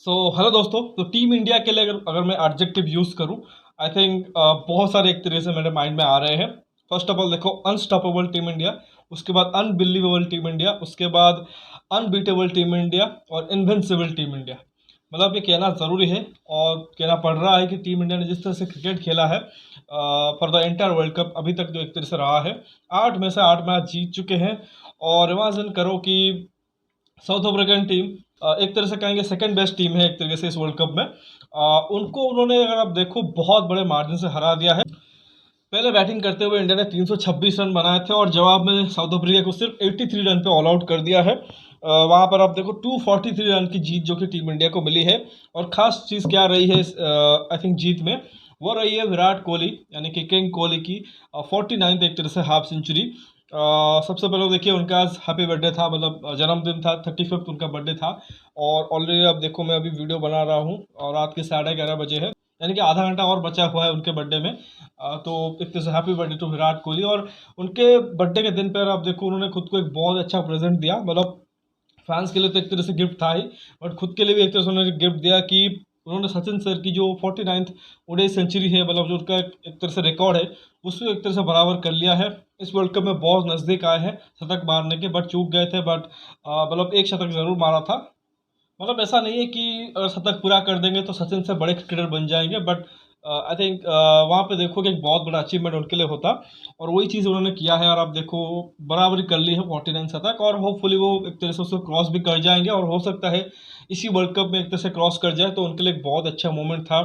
Hello दोस्तों। तो team India के लिए अगर मैं एडजेक्टिव यूज़ करूं, आई थिंक बहुत सारे एक तरह से मेरे माइंड में आ रहे हैं। फर्स्ट ऑफ ऑल देखो, अनस्टॉपेबल टीम इंडिया, उसके बाद अनबिलीवेबल टीम इंडिया, उसके बाद अनबीटेबल टीम इंडिया और इन्विंसिबल टीम इंडिया। मतलब ये कहना ज़रूरी है और कहना पड़ रहा है कि टीम इंडिया ने जिस तरह से क्रिकेट खेला है for the entire world cup अभी तक जो एक तरह से रहा है, 8 में से 8 मैच जीत चुके हैं। और इमेजिन करो कि साउथ अफ्रीकन टीम एक तरह से कहेंगे सेकंड बेस्ट टीम है एक तरीके से इस वर्ल्ड कप में। उनको उन्होंने अगर आप देखो बहुत बड़े मार्जिन से हरा दिया है। पहले बैटिंग करते हुए इंडिया ने 326 रन बनाए थे और जवाब में साउथ अफ्रीका को सिर्फ 83 रन पे ऑल आउट कर दिया है। वहाँ पर आप देखो 243 रन की जीत जो कि टीम इंडिया को मिली है। और ख़ास चीज़ क्या रही है आई थिंक जीत में, वो रही है विराट कोहली यानी कि किंग कोहली की 49th एक तरह से हाफ सेंचुरी। सबसे पहले तो देखिए उनका आज हैप्पी बर्थडे था, मतलब जन्मदिन था, 35th उनका बर्थडे था। और ऑलरेडी अब देखो मैं अभी वीडियो बना रहा हूँ और रात के 11:30 बजे है, यानी कि आधा घंटा और बचा हुआ है उनके बर्थडे में। तो एक तरह से happy birthday to Virat Kohli. और उनके बर्थडे के दिन पर आप देखो उन्होंने खुद को एक बहुत अच्छा प्रेजेंट दिया, मतलब फैंस के लिए तो एक तरह से गिफ्ट था ही, बट खुद के लिए भी एक तरह से उन्होंने गिफ्ट दिया कि उन्होंने सचिन सर की जो 49th ओडीआई सेंचुरी है, मतलब जो उनका एक तरह से रिकॉर्ड है, उसको एक तरह से बराबर कर लिया है। इस वर्ल्ड कप में बहुत नज़दीक आए हैं शतक मारने के, बट चूक गए थे। बट मतलब एक शतक ज़रूर मारा था। मतलब ऐसा नहीं है कि अगर शतक पूरा कर देंगे तो सचिन से बड़े क्रिकेटर बन जाएंगे, बट आई थिंक वहाँ पे देखो कि एक बहुत बड़ा अचीवमेंट उनके लिए होता। और वही चीज़ उन्होंने किया है और आप देखो बराबरी कर ली है 49 शतक, और होपफुली वो एक तरह से उसको क्रॉस भी कर जाएंगे और हो सकता है इसी वर्ल्ड कप में एक तरह से क्रॉस कर जाए, तो उनके लिए एक बहुत अच्छा मोमेंट था।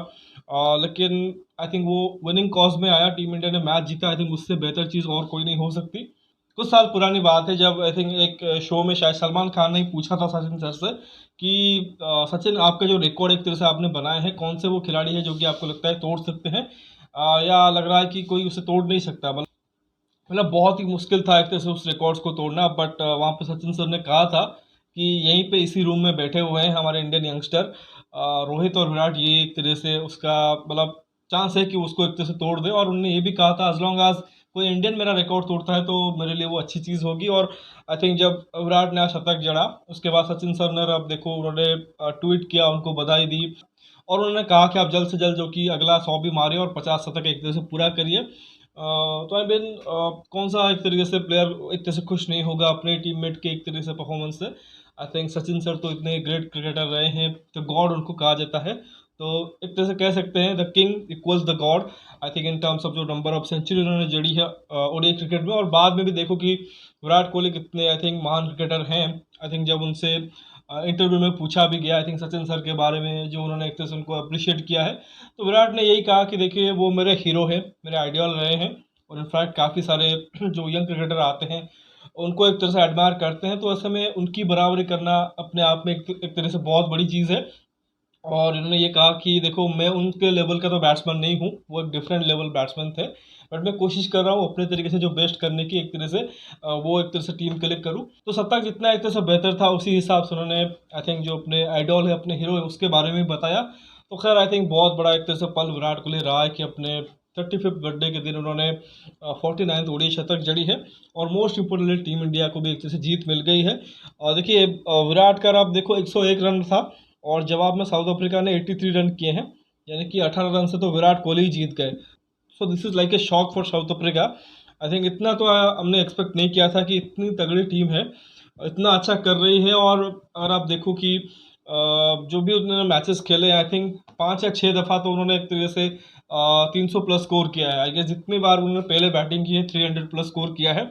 लेकिन आई थिंक वो विनिंग कॉज में आया, टीम इंडिया ने मैच जीता। आई थिंक उससे बेहतर चीज़ और कोई नहीं हो सकती। कुछ साल पुरानी बात है जब आई थिंक एक शो में शायद सलमान खान ने ही पूछा था सचिन सर से कि सचिन आपका जो रिकॉर्ड एक तरह से आपने बनाए हैं, कौन से वो खिलाड़ी हैं जो कि आपको लगता है तोड़ सकते हैं, या लग रहा है कि कोई उसे तोड़ नहीं सकता। मतलब बहुत ही मुश्किल था एक तरह से उस रिकॉर्ड्स को तोड़ना। बट वहाँ पे सचिन सर ने कहा था कि यहीं पे इसी रूम में बैठे हुए हैं हमारे इंडियन यंगस्टर रोहित और विराट, ये एक तरह से उसका मतलब चांस है कि उसको एक तरह से तोड़ दे। और उन्होंने ये भी कहा था एज लॉन्ग आज कोई इंडियन मेरा रिकॉर्ड तोड़ता है तो मेरे लिए वो अच्छी चीज़ होगी। और आई थिंक जब विराट ने शतक जड़ा, उसके बाद सचिन सर ने अब देखो उन्होंने ट्वीट किया, उनको बधाई दी और उन्होंने कहा कि आप जल्द से जल्द जो कि अगला 100 भी मारिए और 50 शतक एक तरह से पूरा करिए। तो आई मीन कौन सा एक तरीके से प्लेयर एक तरह से खुश नहीं होगा अपने टीममेट के एक तरीके से परफॉर्मेंस से। आई थिंक सचिन सर तो इतने ग्रेट क्रिकेटर रहे हैं, तो गॉड उनको कहा जाता है। तो एक तरह से कह सकते हैं the king equals the God, I think in terms of जो नंबर ऑफ सेंचुरी उन्होंने जड़ी है ओडीआई क्रिकेट में। और बाद में भी देखो कि विराट कोहली कितने आई थिंक महान क्रिकेटर हैं। आई थिंक जब उनसे इंटरव्यू में पूछा भी गया आई थिंक सचिन सर के बारे में, जो उन्होंने एक तरह से उनको अप्रिशिएट किया है, तो विराट ने यही कहा कि देखिए वो मेरे हीरो हैं, मेरे आइडियल रहे हैं। और इनफैक्ट काफ़ी सारे जो यंग क्रिकेटर आते हैं उनको एक तरह से एडमायर करते हैं, तो ऐसे में उनकी बराबरी करना अपने आप में एक तरह से बहुत बड़ी चीज़ है। और इन्होंने ये कहा कि देखो मैं उनके लेवल का तो बैट्समैन नहीं हूँ, वो एक डिफरेंट लेवल बैट्समैन थे, बट मैं कोशिश कर रहा हूँ अपने तरीके से जो बेस्ट करने की, एक तरह से वो एक तरह से टीम के लिए करूँ। तो शतक जितना एक तरह से बेहतर था उसी हिसाब से उन्होंने आई थिंक जो अपने आइडॉल है, अपने हीरो है, उसके बारे में बताया। तो खैर आई थिंक बहुत बड़ा एक तरह से पल विराट कोहली रहा है कि अपने 35th बर्थडे के दिन उन्होंने 49th ओडीआई शतक जड़ी है। और मोस्ट इम्पोर्टेंटली टीम इंडिया को भी एक तरह से जीत मिल गई है। और देखिए विराट का आप देखो 101 रन था और जवाब में साउथ अफ्रीका ने 83 रन किए हैं, यानी कि 18 रन से तो विराट कोहली ही जीत गए। So this is like a shock for south Africa. I think इतना तो हमने एक्सपेक्ट नहीं किया था कि इतनी तगड़ी टीम है, इतना अच्छा कर रही है। और अगर आप देखो कि जो भी उन्होंने मैचेस खेले, आई थिंक 5 या 6 दफ़ा तो उन्होंने एक तरीके से 300 प्लस स्कोर किया है। आई गेस जितनी बार उन्होंने पहले बैटिंग की है 300 प्लस स्कोर किया है।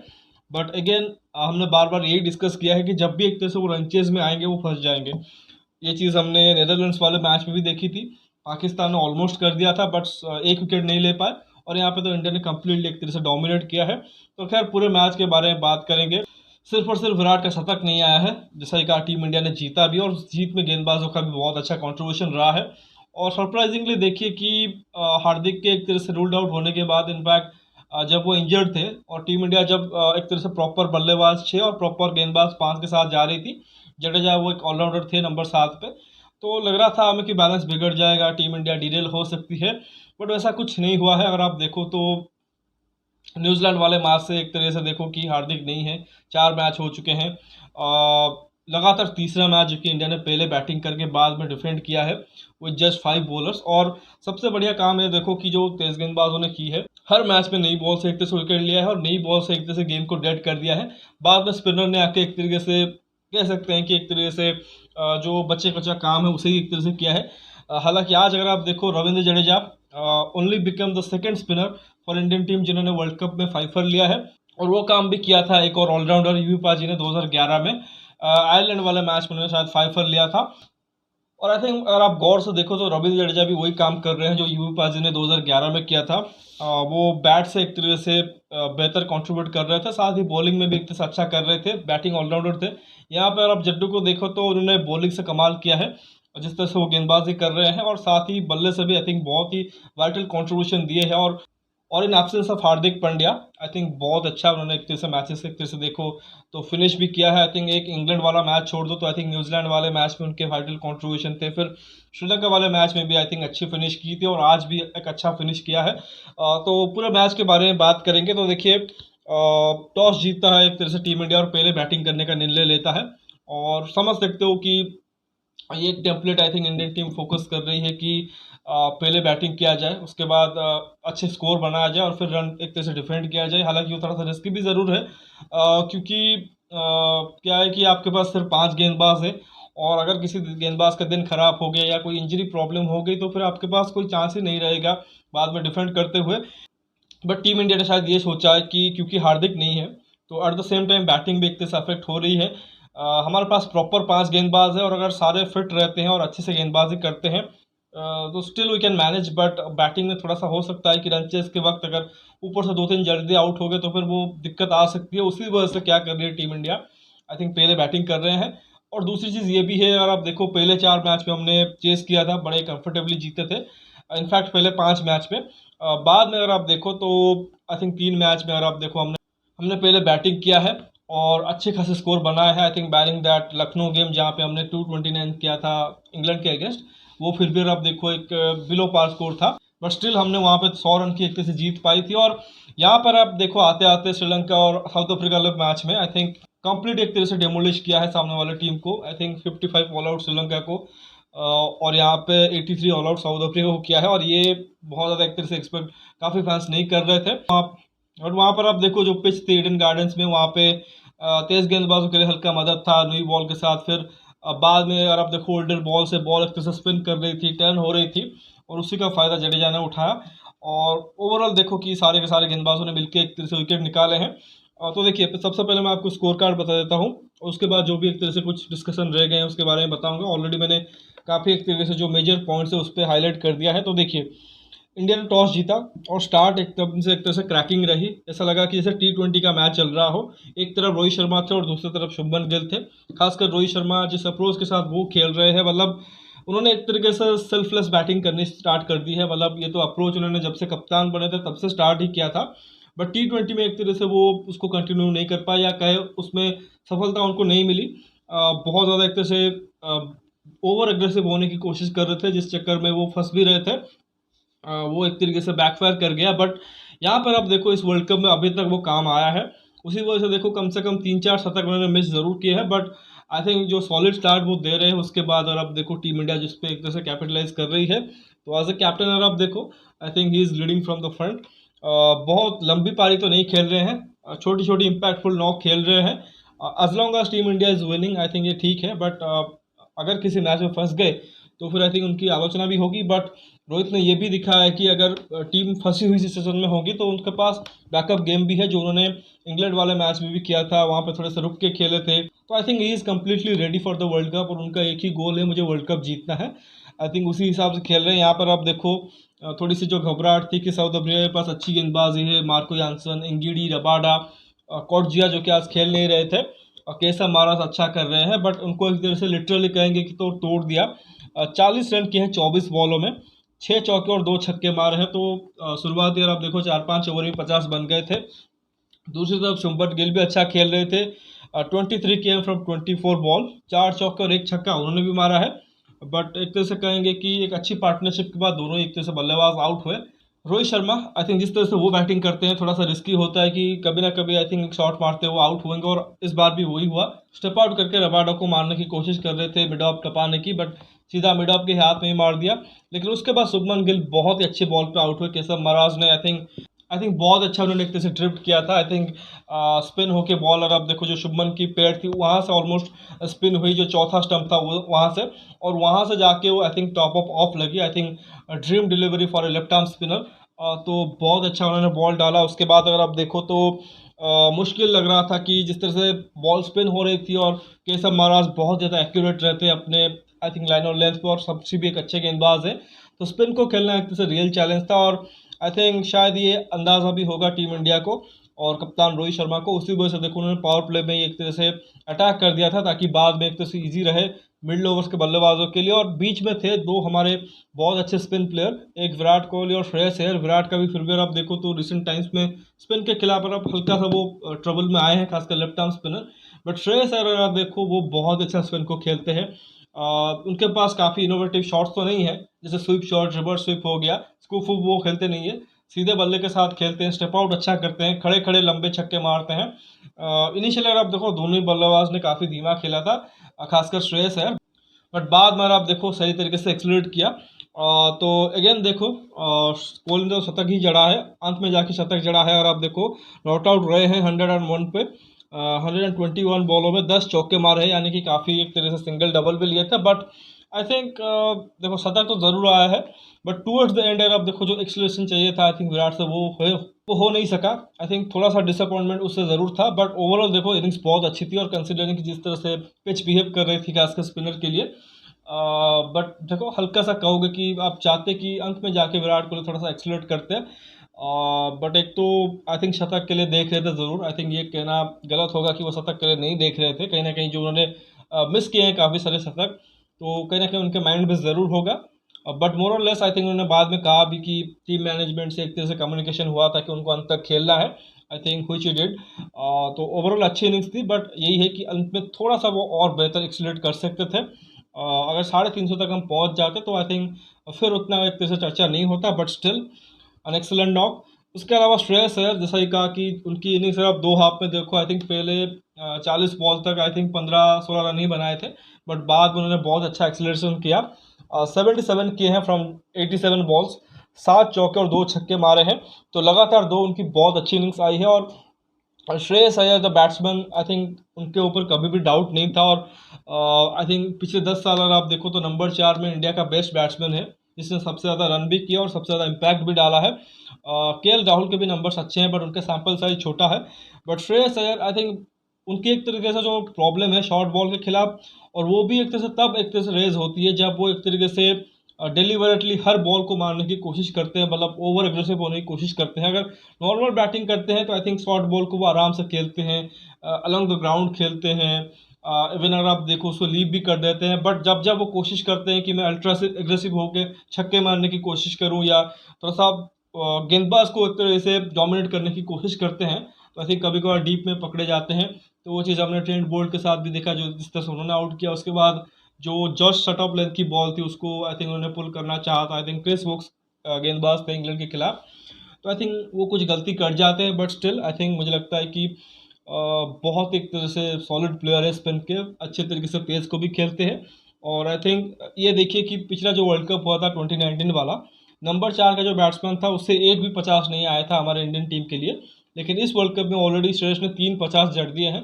बट अगेन हमने बार बार यही डिस्कस किया है कि जब भी एक तरह से वो रनचेज में आएंगे वो फंस जाएंगे। ये चीज़ हमने नेदरलैंड्स वाले मैच में भी देखी थी, पाकिस्तान ने ऑलमोस्ट कर दिया था बट एक विकेट नहीं ले पाए। और यहाँ पे तो इंडिया ने कंप्लीटली एक तरह से डोमिनेट किया है। तो खैर पूरे मैच के बारे में बात करेंगे। सिर्फ और सिर्फ विराट का शतक नहीं आया है, जैसा कि कहा टीम इंडिया ने जीता भी और उस जीत में गेंदबाजों का भी बहुत अच्छा कंट्रीब्यूशन रहा है। और सरप्राइजिंगली देखिए कि हार्दिक के एक तरह से रूल्ड आउट होने के बाद इनफैक्ट जब वो इंजर्ड थे और टीम इंडिया जब एक तरह से प्रॉपर बल्लेबाज 6 और प्रॉपर गेंदबाज 5 के साथ जा रही थी, जडेजा वो एक ऑलराउंडर थे नंबर 7 पे, तो लग रहा था हमें कि बैलेंस बिगड़ जाएगा, टीम इंडिया डीरेल हो सकती है। बट वैसा कुछ नहीं हुआ है। अगर आप देखो तो न्यूजीलैंड वाले मैच से एक तरह से देखो कि हार्दिक नहीं है, 4 मैच हो चुके हैं। लगातार तीसरा मैच जो कि इंडिया ने पहले बैटिंग करके बाद में डिफेंड किया है विद जस्ट 5 बॉलर्स। और सबसे बढ़िया काम है देखो कि जो तेज गेंदबाजों ने की है, हर मैच में नई बॉल से एक तरह से विकेट लिया है और नई बॉल से एक तरह से गेम को डेड कर दिया है। बाद में स्पिनर ने आके एक तरीके से कह सकते हैं कि एक तरीके से जो बच्चे कच्चा काम है उसे ही एक तरह से किया है। हालांकि आज अगर आप देखो, Ravindra Jadeja only become the second spinner for Indian team जिन्होंने वर्ल्ड कप में 5 लिया है। और वो काम भी किया था एक और ऑलराउंडर यूवी पाजी ने 2011 में आयरलैंड वाले मैच में उन्होंने शायद 5 लिया था। और आई थिंक अगर आप गौर से देखो तो रविंद्र जडेजा भी वही काम कर रहे हैं जो यूवी पाजी ने 2011 में किया था। वो बैट से एक तरीके से बेहतर कंट्रीब्यूट कर रहे थे, साथ ही बॉलिंग में भी एक तरह से अच्छा कर रहे थे, बैटिंग ऑलराउंडर थे। यहाँ पर आप जड्डू को देखो तो उन्होंने बॉलिंग से कमाल किया है जिस तरह से वो गेंदबाजी कर रहे हैं, और साथ ही बल्ले से भी आई थिंक बहुत ही वाइटल कंट्रीब्यूशन दिए हैं। और in absence of Hardik Pandya I think बहुत अच्छा उन्होंने एक तरह से मैचेस एक तरह से देखो तो फिनिश भी किया है। आई थिंक एक इंग्लैंड वाला मैच छोड़ दो तो आई थिंक न्यूजीलैंड वाले मैच में उनके वाइटल कंट्रीब्यूशन थे, फिर श्रीलंका वाले मैच में भी आई थिंक अच्छी फिनिश की थी और आज भी एक अच्छा फिनिश किया है। तो पूरे मैच के बारे में बात करेंगे तो देखिए, टॉस जीतता है एक तरह से टीम इंडिया और पहले बैटिंग करने का निर्णय लेता है। और समझ सकते हो कि ये एक template I think Indian team focus कर रही है कि पहले बैटिंग किया जाए, उसके बाद अच्छे स्कोर बनाया जाए और फिर रन एक तरह से डिफेंड किया जाए। हालांकि वो थोड़ा सा रिस्की भी ज़रूर है क्योंकि क्या है कि आपके पास सिर्फ 5 गेंदबाज है और अगर किसी गेंदबाज का दिन खराब हो गया या कोई इंजरी प्रॉब्लम हो गई तो फिर आपके पास कोई चांस ही नहीं रहेगा बाद में डिफेंड करते हुए। बट टीम इंडिया ने शायद ये सोचा है कि क्योंकि हार्दिक नहीं है तो at the same time batting भी एक तरह से अफेक्ट हो रही है। हमारे पास प्रॉपर 5 गेंदबाज है और अगर सारे फिट रहते हैं और अच्छे से गेंदबाजी करते हैं तो still we can manage. But batting में थोड़ा सा हो सकता है कि रन चेस के वक्त अगर ऊपर से 2-3 जल्दी आउट हो गए तो फिर वो दिक्कत आ सकती है। उसी वजह से क्या कर रही है टीम इंडिया, आई थिंक पहले बैटिंग कर रहे हैं। और दूसरी चीज़ ये भी है, अगर आप देखो पहले 4 मैच में हमने चेस किया था, बड़े कंफर्टेबली जीते थे इनफैक्ट पहले 5 मैच में। बाद में अगर आप देखो तो आई थिंक 3 मैच में अगर आप देखो हमने हमने पहले बैटिंग किया है और अच्छे खासे स्कोर बनाया है। I think bearing that Lucknow game जहाँ पे हमने 229 किया था इंग्लैंड के अगेंस्ट, वो फिर भी आप देखो एक बिलो पार स्कोर था बट स्टिल हमने वहाँ पे 100 रन की एक तरह से जीत पाई थी। और यहाँ पर आप देखो आते आते श्रीलंका और साउथ अफ्रीका वाले मैच में आई थिंक कंप्लीट एक तरह से डेमोलिश किया है सामने वाले टीम को। I think 55 all out Sri Lanka को और यहाँ पे 83 ऑल आउट साउथ अफ्रीका को किया है। और ये बहुत ज़्यादा एक तरह से एक्सपेक्ट काफ़ी फैंस नहीं कर रहे थे। और वहाँ पर आप देखो जो पिच थी ईडन गार्डन्स में, वहाँ पे तेज गेंदबाजों के लिए हल्का मदद था नई बॉल के साथ। फिर बाद में अगर आप देखो ओल्डर बॉल से बॉल एक तरह से स्पिन कर रही थी, टर्न हो रही थी और उसी का फ़ायदा जडेजा ने उठाया। और ओवरऑल देखो कि सारे के सारे गेंदबाजों ने मिलकर एक तरह से विकेट निकाले हैं। तो देखिए सबसे पहले मैं आपको स्कोर कार्ड बता देता हूँ, उसके बाद जो भी एक तरह से कुछ डिस्कशन रह गए हैं उसके बारे में बताऊँगा। ऑलरेडी मैंने काफ़ी एक तरीके से जो मेजर पॉइंट्स है उस पर हाईलाइट कर दिया है। तो देखिए इंडिया ने टॉस जीता और स्टार्ट एकदम से एक तरह से क्रैकिंग रही, ऐसा लगा कि जैसे T20 का मैच चल रहा हो। एक तरफ रोहित शर्मा थे और दूसरी तरफ शुभमन गिल थे। खासकर रोहित शर्मा जिस अप्रोच के साथ वो खेल रहे हैं, मतलब उन्होंने एक तरीके से सेल्फलेस बैटिंग करनी स्टार्ट कर दी है। मतलब ये तो अप्रोच उन्होंने जब से कप्तान बने थे तब से स्टार्ट ही किया था, बट T20 में एक तरह से वो उसको कंटिन्यू नहीं कर पाए या कहे उसमें सफलता उनको नहीं मिली। बहुत ज़्यादा एक तरह से ओवर एग्रेसिव होने की कोशिश कर रहे थे जिस चक्कर में वो फंस भी रहे थे। वो एक तरीके से बैकफायर कर गया। बट यहाँ पर आप देखो इस वर्ल्ड कप में अभी तक वो काम आया है, उसी वजह से देखो कम से कम 3-4 शतक उन्होंने मिस ज़रूर किए हैं। बट आई थिंक जो सॉलिड स्टार्ट वो दे रहे हैं उसके बाद अगर आप देखो टीम इंडिया जिस पे एक तरह से कैपिटलाइज कर रही है, तो एज ए कैप्टन अगर आप देखो I think he is leading from the front. बहुत लंबी पारी तो नहीं खेल रहे हैं, छोटी छोटी इम्पैक्टफुल नॉक खेल रहे हैं। As long as team India is winning I think ये ठीक है। बट अगर किसी मैच में फंस गए तो फिर आई थिंक उनकी आलोचना भी होगी। बट रोहित ने ये भी दिखाया है कि अगर टीम फंसी हुई सिचुएशन में होगी तो उनके पास बैकअप गेम भी है, जो उन्होंने इंग्लैंड वाले मैच में भी किया था, वहाँ पे थोड़े से रुक के खेले थे। तो I think he is completely ready for the world cup और उनका एक ही गोल है, मुझे वर्ल्ड कप जीतना है। आई थिंक उसी हिसाब से खेल रहे हैं। यहाँ पर आप देखो थोड़ी सी जो घबराहट थी कि साउथ अफ्रीका के पास अच्छी गेंदबाजी है, मार्को यानसन, इंगिडी, रबाडा, कॉटजिया जो कि आज खेल नहीं रहे थे, और केसा मारास अच्छा कर रहे हैं, बट उनको एक तरह से लिटरली कहेंगे कि तो तोड़ दिया। 40 रन किए हैं 24 बॉलों में, 6 चौके और 2 छक्के मारे हैं। तो शुरुआती अगर आप देखो 4-5 ओवर में 50 बन गए थे। दूसरी तरफ शुभमन गिल भी अच्छा खेल रहे थे, 23 केम फ्रॉम 24 बॉल, 4 चौके और 1 छक्का उन्होंने भी मारा है। बट एक तरह से कहेंगे कि एक अच्छी पार्टनरशिप के बाद दोनों एक तरह से बल्लेबाज आउट हुए रोहित शर्मा आई थिंक जिस तरह से वो बैटिंग करते हैं थोड़ा सा रिस्की होता है कि कभी ना कभी आई थिंक शॉट मारते हुए आउट होंगे, और इस बार भी वही हुआ। स्टेप आउट करके रबाडा को मारने की कोशिश कर रहे थे मिड ऑफ टपाने की, बट सीधा मिड ऑफ के हाथ में ही मार दिया। लेकिन उसके बाद शुभमन गिल बहुत ही अच्छे बॉल पे आउट हुए। केशव महाराज ने आई थिंक बहुत अच्छा उन्होंने एक तरह से ड्रिफ्ट किया था। आई थिंक स्पिन होके बॉल, और आप देखो जो शुभमन की पैर थी वहाँ से ऑलमोस्ट स्पिन हुई, जो चौथा स्टंप था वो वहाँ से, और वहाँ से जाके वो आई थिंक टॉप ऑफ लगी। I think dream delivery for a left arm spinner. तो बहुत अच्छा उन्होंने बॉल डाला। उसके बाद अगर आप देखो तो मुश्किल लग रहा था कि जिस तरह से बॉल स्पिन हो रही थी, और केशव महाराज बहुत ज़्यादा एक्यूरेट रहते हैं अपने आई थिंक लाइन और लेंथ पे, और सबसे भी एक अच्छे गेंदबाज है। तो स्पिन को खेलना एक तरह से रियल चैलेंज था, और आई थिंक शायद ये अंदाज़ा भी होगा टीम इंडिया को और कप्तान रोहित शर्मा को। उसी वजह से देखो उन्होंने पावर प्ले में ही एक तरह से अटैक कर दिया था, ताकि बाद में एक तरह से ईजी रहे मिडल ओवर्स के बल्लेबाजों के लिए। और बीच में थे दो हमारे बहुत अच्छे स्पिन प्लेयर, एक विराट कोहली और श्रेयस अय्यर। विराट का भी फिर भी आप देखो तो रिसेंट टाइम्स में स्पिन के खिलाफ अब हल्का सा वो ट्रबल में आए हैं, खासकर left arm spinner. But Shreyas Iyer अगर आप देखो वो बहुत अच्छा स्पिन को खेलते हैं। उनके पास काफ़ी इनोवेटिव शॉट्स तो नहीं है, जैसे स्वीप शॉट, रिवर्स स्वीप हो गया, स्कूप वो खेलते नहीं है, सीधे बल्ले के साथ खेलते हैं, स्टेप आउट अच्छा करते हैं, खड़े खड़े लंबे छक्के मारते हैं। इनिशियली अगर आप देखो दोनों ही बल्लेबाज ने काफ़ी धीमा खेला था, खासकर श्रेयस अय्यर। बट बाद में आप देखो सही तरीके से एक्सलरेट किया। तो अगेन देखो कोहली ने तो शतक ही जड़ा है, अंत में जाके शतक जड़ा है। और आप देखो नॉट आउट रहे हैं 101 पे, 121 बॉलों में 10 चौके मारे हैं, यानी कि काफ़ी एक तरह से सिंगल डबल भी लिए थे। बट आई थिंक देखो शतक तो ज़रूर आया है, बट टूवर्ड्स द एंड आप देखो जो एक्सलेशन चाहिए था आई थिंक विराट से वो हो नहीं सका। आई थिंक थोड़ा सा डिसअपॉइंटमेंट उससे ज़रूर था, बट ओवरऑल देखो इनिंग्स बहुत अच्छी थी, और कंसिडरिंग कि जिस तरह से पिच बिहेव कर रही थी खासकर स्पिनर के लिए। बट देखो हल्का सा कहोगे कि आप चाहते कि अंत में जाके विराट कोहली थोड़ा सा एक्सलेट करते, बट एक तो आई थिंक शतक के लिए देख रहे थे ज़रूर। आई थिंक ये कहना गलत होगा कि वो शतक के लिए नहीं देख रहे थे, कहीं ना कहीं जो उन्होंने मिस किए हैं काफ़ी सारे शतक, तो कहीं ना कहीं उनके माइंड में ज़रूर होगा। बट मोर और लेस आई थिंक उन्होंने बाद में कहा भी कि टीम मैनेजमेंट से एक तरह से कम्युनिकेशन हुआ था कि उनको अंत तक खेलना है। I think which he did. तो ओवरऑल अच्छी इनिंग्स थी, बट यही है कि अंत में थोड़ा सा वो और बेहतर एक्सलेट कर सकते थे। अगर 350 तक हम पहुंच जाते तो आई थिंक फिर उतना एक तरह से चर्चा नहीं होता, but still an excellent knock. उसके अलावा श्रेयस अय्यर जैसा ही कहा कि उनकी इनिंग सिर्फ 2 हाफ में देखो, आई थिंक पहले 40 बॉल तक आई थिंक 15-16 रन ही बनाए थे, बट बाद में उन्होंने बहुत अच्छा एक्सलेशन किया। 77 किए हैं फ्रॉम 87 बॉल्स, 7 चौके और 2 छक्के मारे हैं। तो लगातार दो उनकी बहुत अच्छी इनिंग्स आई है, और Shreyas Iyer the batsman I think उनके ऊपर कभी भी डाउट नहीं था। और आई थिंक पिछले 10 साल अगर आप देखो तो नंबर 4 में इंडिया का बेस्ट बैट्समैन है, जिसने सबसे ज़्यादा रन भी किया और सबसे ज़्यादा इम्पैक्ट भी डाला है। के राहुल के भी नंबर्स अच्छे हैं, बट उनके सैंपल साइज छोटा है। But Shreyas Iyer I think उनकी एक तरीके से जो प्रॉब्लम है शॉर्ट बॉल के खिलाफ, और वो भी एक तरह से तब एक तरह से रेज होती है जब वो एक तरीके से डिलीवरेटली हर बॉल को मारने की कोशिश करते हैं, मतलब ओवर एग्रेसिव होने की कोशिश करते हैं। अगर नॉर्मल बैटिंग करते हैं तो आई थिंक शॉर्ट बॉल को वो आराम से खेलते हैं, अलॉन्ग द ग्राउंड खेलते हैं, इवन अगर आप देखो उसको लीव भी कर देते हैं। बट जब जब वो कोशिश करते हैं कि मैं अल्ट्रा एग्रेसिव होकर छक्के मारने की कोशिश करूं, या थोड़ा सा गेंदबाज को एक तरह से डोमिनेट करने की कोशिश करते हैं, तो आई थिंक कभी कभार डीप में पकड़े जाते हैं। तो वो चीज़ हमने ट्रेंट बोल्ट के साथ भी देखा, जो जिस तरह से उन्होंने आउट किया। उसके बाद जो जॉश शटअप लेंथ की बॉल थी उसको आई थिंक उन्होंने पुल करना चाहा था। आई थिंक क्रिस वोक्स गेंदबाज थे इंग्लैंड के खिलाफ, तो आई थिंक वो कुछ गलती कर जाते हैं। बट स्टिल आई थिंक मुझे लगता है कि बहुत एक तरह से सॉलिड प्लेयर है स्पिन के, अच्छे तरीके से पेस को भी खेलते हैं। और आई थिंक ये देखिए कि पिछला जो वर्ल्ड कप हुआ था 2019 वाला, नंबर 4 का जो बैट्समैन था उससे एक भी 50 नहीं आया था हमारे इंडियन टीम के लिए। लेकिन इस वर्ल्ड कप में ऑलरेडी श्रेयस ने 3 50 जड़ दिए हैं।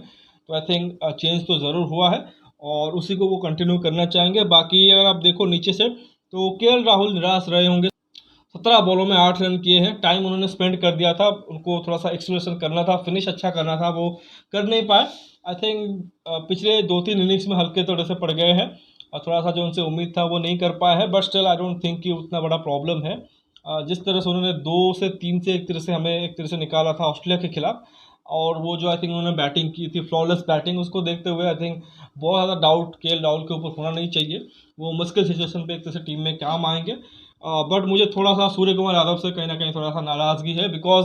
तो आई थिंक चेंज तो ज़रूर हुआ है, और उसी को वो कंटिन्यू करना चाहेंगे। बाकी अगर आप देखो नीचे से तो के राहुल निराश रहे होंगे। 17 बॉलों में 8 रन किए हैं, टाइम उन्होंने स्पेंड कर दिया था, उनको थोड़ा सा एक्सलेशन करना था, फिनिश अच्छा करना था, वो कर नहीं पाए। आई थिंक पिछले 2-3 इनिंग्स में हल्के थोड़े से पड़ गए हैं, और थोड़ा सा जो उनसे उम्मीद था वो नहीं कर पाए हैं। But still I don't think कि उतना बड़ा प्रॉब्लम है। जिस तरह से उन्होंने 2 से 3 से एक तरह से हमें एक तरह से निकाला था ऑस्ट्रेलिया के खिलाफ, और वो जो आई थिंक उन्होंने बैटिंग की थी फ्लॉलेस बैटिंग, उसको देखते हुए आई थिंक बहुत ज़्यादा डाउट के राहुल के ऊपर होना नहीं चाहिए। वो मुश्किल सिचुएशन पे एक तरह से टीम में काम आएंगे। बट मुझे थोड़ा सा सूर्य कुमार यादव से कहीं ना कहीं थोड़ा सा नाराज़गी है, बिकॉज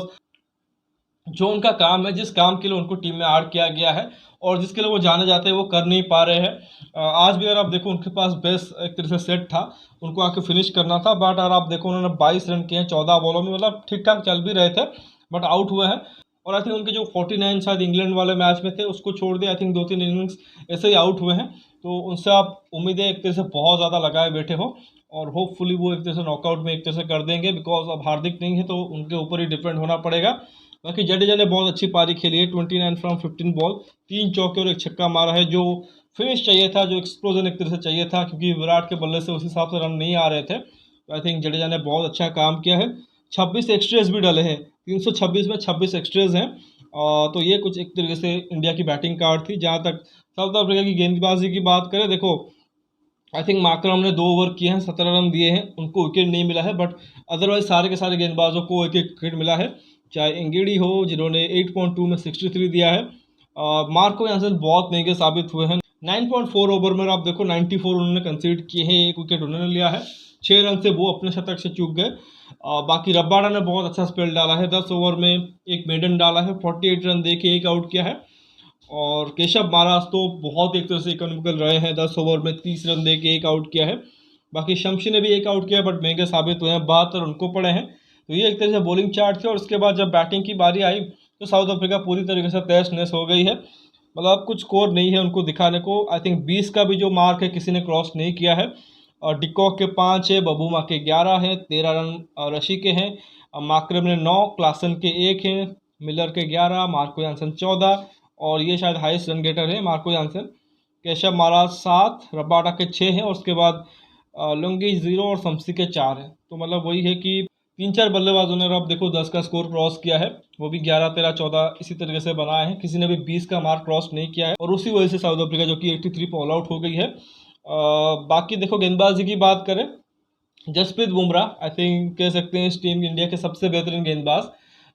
जो उनका काम है, जिस काम के लिए उनको टीम में ऐड किया गया है और जिसके लिए वो जाने जाते हैं, वो कर नहीं पा रहे हैं। आज भी अगर आप देखो उनके पास बेस्ट एक तरह से सेट था, उनको आके फिनिश करना था, बट अगर आप देखो उन्होंने 22 रन किए हैं 14 बॉलों में, मतलब ठीक ठाक चल भी रहे थे बट आउट हुए हैं। और आई थिंक उनके जो 49 शायद इंग्लैंड वाले मैच में थे उसको छोड़ दिया, आई थिंक 2-3 इनिंग्स ऐसे ही आउट हुए हैं। तो उनसे आप उम्मीदें एक तरह से बहुत ज़्यादा लगाए बैठे हो और होपफुली वो एक तरह से नॉकआउट में एक तरह से कर देंगे, बिकॉज अब हार्दिक नहीं है तो उनके ऊपर ही डिपेंड होना पड़ेगा। बाकी जडेजा ने बहुत अच्छी पारी खेली है, 29 फ्रॉम 15 बॉल, 3 चौके और एक छक्का मारा है, जो फिनिश चाहिए था, जो एक्सप्लोजन एक तरह से चाहिए था, क्योंकि विराट के बल्ले से उस हिसाब से रन नहीं आ रहे थे। तो आई थिंक जडेजा ने बहुत अच्छा काम किया है। 26 एक्स्ट्रेज भी डाले हैं, 326 में 26 एक्स्ट्रेज हैं। तो ये कुछ एक तरीके से इंडिया की बैटिंग कार्ड थी। जहाँ तक साउथ अफ्रीका की गेंदबाजी की बात करें, देखो आई थिंक मार्करम ने 2 ओवर किए हैं, 17 रन दिए हैं, उनको विकेट नहीं मिला है, बट अदरवाइज सारे के सारे गेंदबाजों को एक एक विकेट मिला है। चाहे इंगेडी हो जिन्होंने 8.2 में 63 दिया है, मार्को यानसन बहुत महंगे साबित हुए हैं। 9.4 ओवर में आप देखो 94 उन्होंने कंसीड किए हैं, एक विकेट उन्होंने लिया है, 6 रन से वो अपने शतक से चूक गए। बाकी रब्बाडा ने बहुत अच्छा स्पेल डाला है, 10 ओवर में एक मेडन डाला है, 48 रन दे के एक आउट किया है। और केशव महाराज तो बहुत एक तरह से इकोनॉमिकल रहे हैं, 10 ओवर में 30 रन दे के एक आउट किया है। बाकी शमशी ने भी एक आउट किया बट महंगे साबित हुए हैं, 72 उनको पड़े हैं। तो ये एक तरह से बॉलिंग चार्ट थी। और उसके बाद जब बैटिंग की बारी आई तो साउथ अफ्रीका पूरी तरीके से तहस नहस हो गई है, मतलब कुछ स्कोर नहीं है उनको दिखाने को। आई थिंक 20 का भी जो मार्क है किसी ने क्रॉस नहीं किया है। और डिकॉक के 5 है, बबूमा के 11 हैं, 13 रन रशी के हैं, मार्करम ने 9, क्लासन के 1 हैं, मिलर के 11, मार्को यानसन 14, और ये शायद हाईएस्ट रन गेटर है Marco Jansen. Keshav Maharaj 7, Rabada के 6 हैं, और उसके बाद लुंगी 0 और शमसी के 4 हैं। तो मतलब वही है कि 3-4 बल्लेबाजों ने अब देखो 10 का स्कोर क्रॉस किया है, वो भी 11, 13, 14 इसी तरीके से बनाए हैं, किसी ने भी 20 का मार्क क्रॉस नहीं किया है। और उसी वजह से साउथ अफ्रीका जो कि 83 पे ऑल आउट हो गई है। बाकी देखो गेंदबाजी की बात करें, जसप्रीत बुमराह आई थिंक कह सकते हैं इस टीम इंडिया के सबसे बेहतरीन गेंदबाज,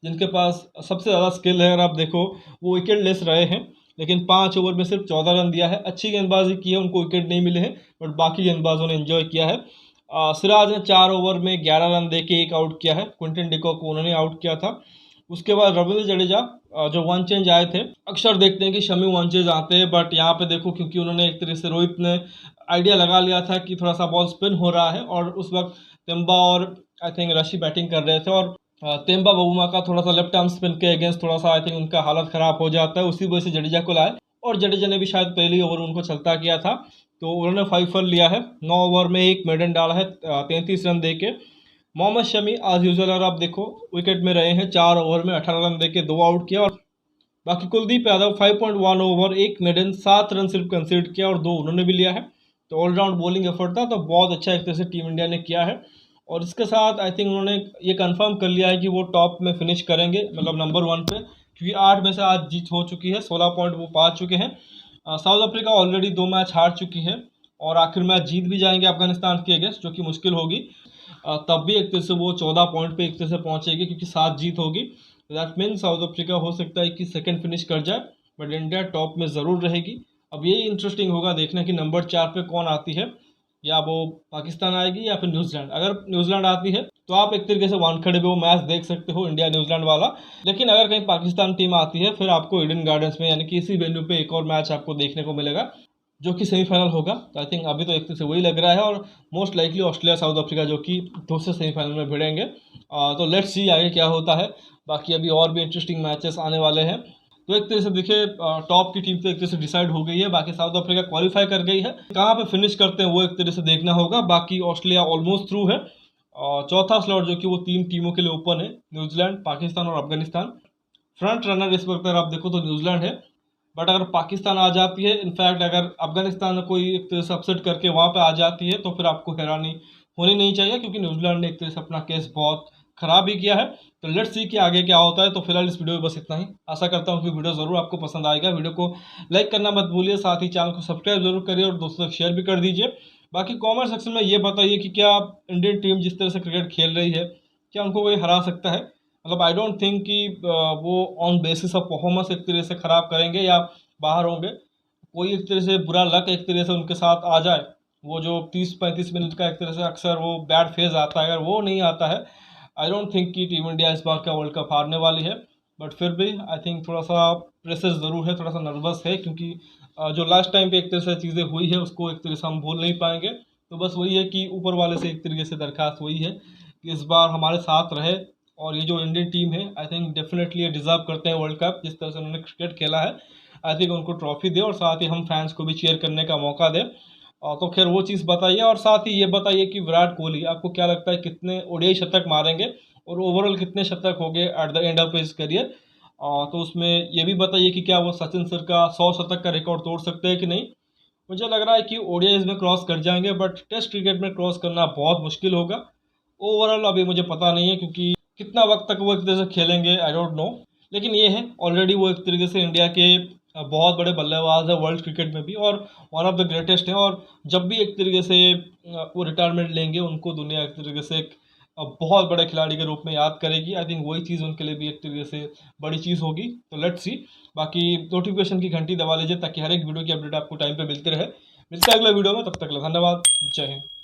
जिनके पास सबसे ज़्यादा स्किल है। और आप देखो वो विकेट लेस रहे हैं, लेकिन 5 ओवर में सिर्फ 14 रन दिया है, अच्छी गेंदबाजी की है, उनको विकेट नहीं मिले हैं, बट बाकी गेंदबाजों ने एंजॉय किया है। सिराज ने 4 ओवर में 11 रन दे के एक आउट किया है, क्विंटन डिकॉक को उन्होंने आउट किया था। उसके बाद रविंद्र जडेजा जो वन चेंज आए थे, अक्सर देखते हैं कि शमी वन चेंज आते हैं, बट यहाँ पे देखो क्योंकि उन्होंने एक तरह से रोहित ने आइडिया लगा लिया था कि थोड़ा सा बॉल स्पिन हो रहा है, और उस वक्त तेम्बा और आई थिंक रशी बैटिंग कर रहे थे, और तेम्बा बबूमा का थोड़ा सा लेफ्ट आर्म स्पिन के अगेंस्ट थोड़ा सा आई थिंक उनका हालत ख़राब हो जाता है, उसी वजह से जडेजा को लाए। और जडेजा ने भी शायद पहली ओवर उनको चलता किया था, तो उन्होंने 5 रन लिया है, 9 ओवर में एक मेडन डाला है, 33 रन दे के। मोहम्मद शमी आज यूजुअल अगर आप देखो विकेट में रहे हैं, 4 ओवर में 18 रन दे के 2 आउट किया। और बाकी कुलदीप यादव 5.1 ओवर, एक मेडन, 7 रन सिर्फ कंसीड किया और 2 उन्होंने भी लिया है। तो ऑलराउंड बॉलिंग एफर्ट था, तो बहुत अच्छा एक तरह से टीम इंडिया ने किया है। और इसके साथ आई थिंक उन्होंने ये कंफर्म कर लिया है कि वो टॉप में फिनिश करेंगे, मतलब नंबर 1 पे, क्योंकि 8 में से आज जीत हो चुकी है, 16 पॉइंट वो पा चुके हैं। साउथ अफ्रीका ऑलरेडी 2 मैच हार चुकी है और आखिर मैच जीत भी जाएंगे अफगानिस्तान के अगेंस्ट, जो कि मुश्किल होगी। तब भी एक तरह से वो 14 पॉइंट पे एक तरह से पहुंचेगी, क्योंकि 7 जीत होगी। दैट मीन साउथ अफ्रीका हो सकता है कि सेकंड फिनिश कर जाए, बट इंडिया टॉप में ज़रूर रहेगी। अब यही इंटरेस्टिंग होगा देखना कि नंबर 4 पे कौन आती है, या वो पाकिस्तान आएगी या फिर न्यूजीलैंड। अगर न्यूजीलैंड आती है तो आप एक तरीके से वानखेड़े पे वो मैच देख सकते हो, इंडिया न्यूजीलैंड वाला। लेकिन अगर कहीं पाकिस्तान टीम आती है, फिर आपको ईडन गार्डन्स में यानी कि इसी वेन्यू पे एक और मैच आपको देखने को मिलेगा, जो कि सेमीफाइनल होगा। तो आई थिंक अभी तो एक तरह से वही लग रहा है, और most likely Australia south Africa जो कि दूसरे सेमीफाइनल में भिड़ेंगे। तो लेट्स सी आगे क्या होता है। बाकी अभी और भी इंटरेस्टिंग मैचेस आने वाले हैं। तो एक तरह से देखिए टॉप की टीम तो एक तरह से डिसाइड हो गई है, बाकी साउथ अफ्रीका क्वालिफाई कर गई है, कहाँ पे फिनिश करते हैं वो एक तरह से देखना होगा। बाकी ऑस्ट्रेलिया ऑलमोस्ट थ्रू है, और चौथा स्लॉट जो कि वो 3 टीमों के लिए ओपन है, न्यूजीलैंड, पाकिस्तान और अफगानिस्तान। फ्रंट रनर इस वक्त अगर आप देखो तो न्यूजीलैंड है, बट अगर पाकिस्तान आ जाती है, इनफैक्ट अगर अफगानिस्तान कोई एक तरह से अपसेट करके वहाँ पे आ जाती है, तो फिर आपको हैरानी होनी नहीं चाहिए, क्योंकि न्यूजीलैंड ने एक तरह से अपना केस बहुत ख़राब ही किया है। तो लेट्स सी कि आगे क्या होता है। तो फिलहाल इस वीडियो में बस इतना ही। आशा करता हूँ कि वीडियो ज़रूर आपको पसंद आएगा। वीडियो को लाइक करना मत भूलिए, साथ ही चैनल को सब्सक्राइब जरूर करिए और दोस्तों तक शेयर भी कर दीजिए। बाकी कॉमेंट सेक्शन में ये बताइए कि क्या इंडियन टीम जिस तरह से क्रिकेट खेल रही है, क्या उनको कोई हरा सकता है। मतलब आई डोंट थिंक कि वो ऑन बेसिस ऑफ परफॉर्मेंस एक तरह से ख़राब करेंगे या बाहर होंगे। कोई एक तरह से बुरा लक एक तरह से उनके साथ आ जाए, वो जो 30-35 मिनट का एक तरह से अक्सर वो बैड फेज आता है, अगर वो नहीं आता है, आई डोंट थिंक कि टीम इंडिया इस बार का वर्ल्ड कप हारने वाली है। बट फिर भी आई थिंक थोड़ा सा प्रेशर ज़रूर है, थोड़ा सा नर्वस है, क्योंकि जो लास्ट टाइम पे एक तरह से चीज़ें हुई है उसको एक तरह से हम भूल नहीं पाएंगे। तो बस वही है कि ऊपर वाले से एक तरीके से दरख्वास्त वही है कि इस बार हमारे साथ रहे, और ये जो इंडियन टीम है आई थिंक डेफिनेटली ये डिज़र्व करते हैं वर्ल्ड कप। जिस तरह से उन्होंने क्रिकेट खेला है आई थिंक उनको ट्रॉफी दे, और साथ ही हम फैंस को भी चीयर करने का मौका दें। तो खैर वो चीज़ बताइए, और साथ ही ये बताइए कि विराट कोहली आपको क्या लगता है कितने ओडीआई शतक मारेंगे, और ओवरऑल कितने शतक हो गए at the end of his career. तो उसमें ये भी बताइए कि क्या वो सचिन सर का 100 शतक का रिकॉर्ड तोड़ सकते हैं कि नहीं। मुझे लग रहा है कि ओडीआईज में क्रॉस कर जाएंगे, बट टेस्ट क्रिकेट में क्रॉस करना बहुत मुश्किल होगा। ओवरऑल अभी मुझे पता नहीं है, क्योंकि कितना वक्त तक वो एक तरह से खेलेंगे आई डोंट नो। लेकिन ये है ऑलरेडी वो एक तरीके से इंडिया के बहुत बड़े बल्लेबाज है वर्ल्ड क्रिकेट में भी, और वन ऑफ द ग्रेटेस्ट हैं। और जब भी एक तरीके से वो रिटायरमेंट लेंगे उनको दुनिया एक तरीके से एक बहुत बड़े खिलाड़ी के रूप में याद करेगी। आई थिंक वही चीज़ उनके लिए भी एक तरीके से बड़ी चीज़ होगी। तो लेट्स सी। बाकी नोटिफिकेशन की घंटी दबा लीजिए ताकि हर एक वीडियो की अपडेट आपको टाइम पे मिलते रहे। मिलते हैं अगले वीडियो में, तब तक के लिए धन्यवाद। जय हिंद।